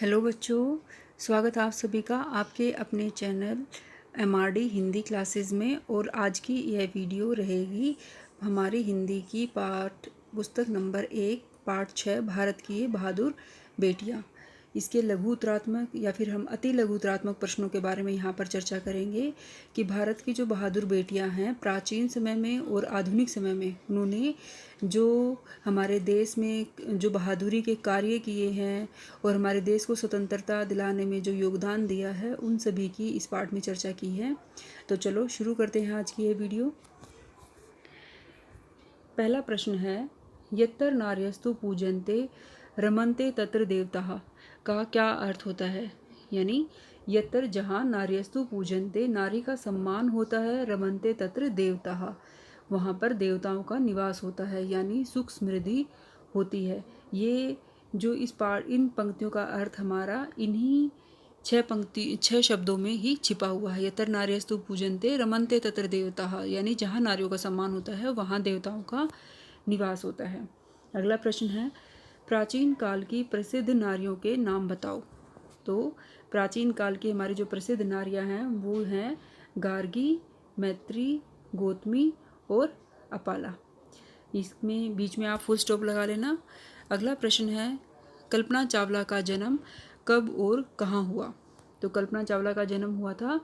Hello बच्चों, स्वागत है आप सभी का आपके अपने चैनल MRD हिंदी क्लासेस में। और आज की यह वीडियो रहेगी हमारी हिंदी की पाठ पुस्तक नंबर 1 पाठ 6 भारत की ये बहादुर बेटियां। इसके लघु उत्तरात्मक या फिर हम अति लघु उत्तरात्मक प्रश्नों के बारे में यहाँ पर चर्चा करेंगे कि भारत की जो बहादुर बेटियां हैं प्राचीन समय में और आधुनिक समय में उन्होंने जो हमारे देश में जो बहादुरी के कार्य किए हैं और हमारे देश को स्वतंत्रता दिलाने में जो योगदान दिया है उन सभी की इस पाठ में चर्चा की है। तो चलो शुरू करते हैं आज की ये वीडियो। पहला प्रश्न है, यत्तर नार्यस्तु पूजन्ते रमन्ते तत्र देवताः का क्या अर्थ होता है। यानी यत्तर जहाँ नार्यस्तु पूजन्ते नारी का सम्मान होता है, रमन्ते तत्र देवताः वहाँ पर देवताओं का निवास होता है, यानी सुख समृद्धि होती है। ये जो इन पंक्तियों का अर्थ हमारा इन्हीं 6 शब्दों में ही छिपा हुआ है। यत्र नार्यस्तु पूजन्ते रमन्ते तत्र देवताः, यानी जहाँ नारियों का सम्मान होता है वहाँ देवताओं का निवास होता है। अगला प्रश्न है, प्राचीन काल की प्रसिद्ध नारियों के नाम बताओ। तो प्राचीन काल की हमारी जो प्रसिद्ध नारियां हैं वो हैं गार्गी, मैत्री, गौतमी और अपाला। इसमें बीच में आप फुल स्टॉप लगा लेना। अगला प्रश्न है, कल्पना चावला का जन्म कब और कहाँ हुआ। तो कल्पना चावला का जन्म हुआ था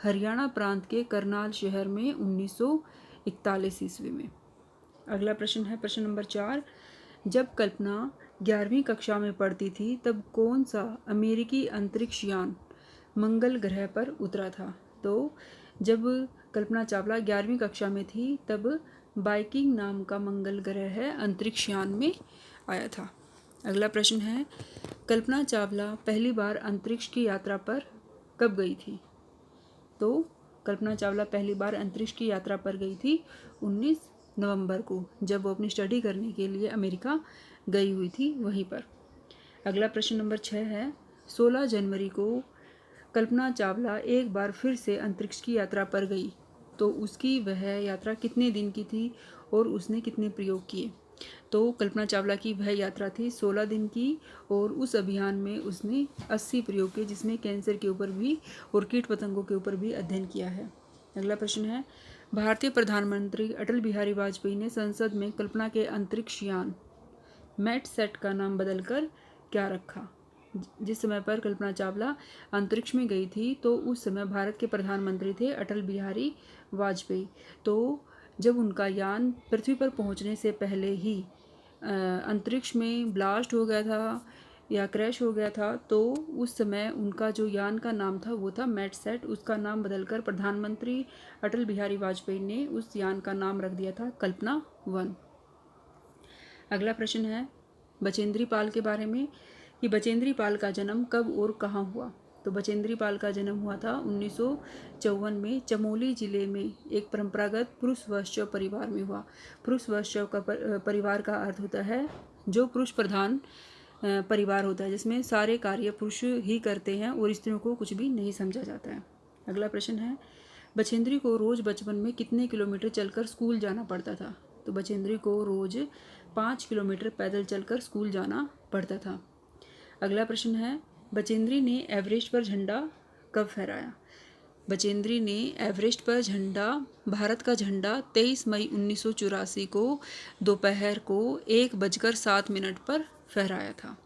हरियाणा प्रांत के करनाल शहर में 1941 ईस्वी में। अगला प्रश्न है प्रश्न नंबर 4, जब कल्पना 11वीं कक्षा में पढ़ती थी तब कौन सा अमेरिकी अंतरिक्ष यान मंगल ग्रह पर उतरा था। तो जब कल्पना चावला 11वीं कक्षा में थी तब वाइकिंग नाम का मंगल ग्रह है अंतरिक्ष यान में आया था। अगला प्रश्न है, कल्पना चावला पहली बार अंतरिक्ष की यात्रा पर कब गई थी। तो कल्पना चावला पहली बार अंतरिक्ष की यात्रा पर गई थी 19 नवंबर को, जब वो अपनी स्टडी करने के लिए अमेरिका गई हुई थी वहीं पर। अगला प्रश्न नंबर 6 है, 16 जनवरी को कल्पना चावला एक बार फिर से अंतरिक्ष की यात्रा पर गई, तो उसकी वह यात्रा कितने दिन की थी और उसने कितने प्रयोग किए। तो कल्पना चावला की वह यात्रा थी 16 दिन की और उस अभियान में उसने 80 प्रयोग किए, जिसमें कैंसर के ऊपर भी और कीट पतंगों के ऊपर भी अध्ययन किया है। अगला प्रश्न है, भारतीय प्रधानमंत्री अटल बिहारी वाजपेयी ने संसद में कल्पना के अंतरिक्ष यान मैटसेट का नाम बदलकर क्या रखा। जिस समय पर कल्पना चावला अंतरिक्ष में गई थी तो उस समय भारत के प्रधानमंत्री थे अटल बिहारी वाजपेयी। तो जब उनका यान पृथ्वी पर पहुंचने से पहले ही अंतरिक्ष में ब्लास्ट हो गया था या क्रैश हो गया था, तो उस समय उनका जो यान का नाम था वो था मैटसेट। उसका नाम बदलकर प्रधानमंत्री अटल बिहारी वाजपेयी ने उस यान का नाम रख दिया था कल्पना 1। अगला प्रश्न है बचेंद्री पाल के बारे में कि बचेंद्री पाल का जन्म कब और कहाँ हुआ। तो बचेंद्री पाल का जन्म हुआ था 1954 में चमोली जिले में एक परंपरागत पुरुष वैश्य परिवार में हुआ। पुरुष वैश्य का परिवार का अर्थ होता है जो पुरुष प्रधान परिवार होता है, जिसमें सारे कार्य पुरुष ही करते हैं और स्त्रियों को कुछ भी नहीं समझा जाता है। अगला प्रश्न है, बचेंद्री को रोज बचपन में कितने किलोमीटर चलकर स्कूल जाना पड़ता था। तो बचेंद्री को रोज 5 किलोमीटर पैदल चलकर स्कूल जाना पड़ता था। अगला प्रश्न है, बचेंद्री ने एवरेस्ट पर झंडा कब फहराया। बचेंद्री ने एवरेस्ट पर झंडा, भारत का झंडा 23 मई 1984 को दोपहर को 1:07 पर फहराया था।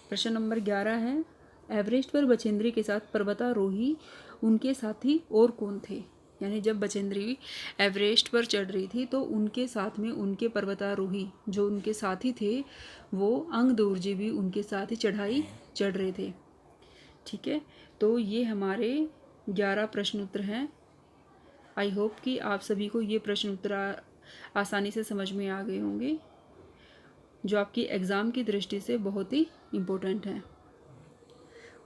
प्रश्न नंबर 11 है, एवरेस्ट पर बचेंद्री के साथ पर्वतारोही उनके साथी और कौन थे। यानी जब बचेंद्री एवरेस्ट पर चढ़ रही थी तो उनके साथ में उनके पर्वतारोही जो उनके साथी थे वो अंगदौर जी भी उनके साथ ही चढ़ाई चढ़ रहे थे। ठीक है, तो ये हमारे 11 प्रश्न उत्तर हैं। आई होप कि आप सभी को ये प्रश्न उत्तर आसानी से समझ में आ गए होंगे, जो आपकी एग्ज़ाम की दृष्टि से बहुत ही इम्पोर्टेंट है।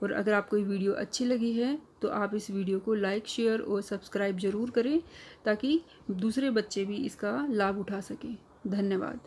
और अगर आपको ये वीडियो अच्छी लगी है तो आप इस वीडियो को लाइक, शेयर और सब्सक्राइब ज़रूर करें ताकि दूसरे बच्चे भी इसका लाभ उठा सकें। धन्यवाद।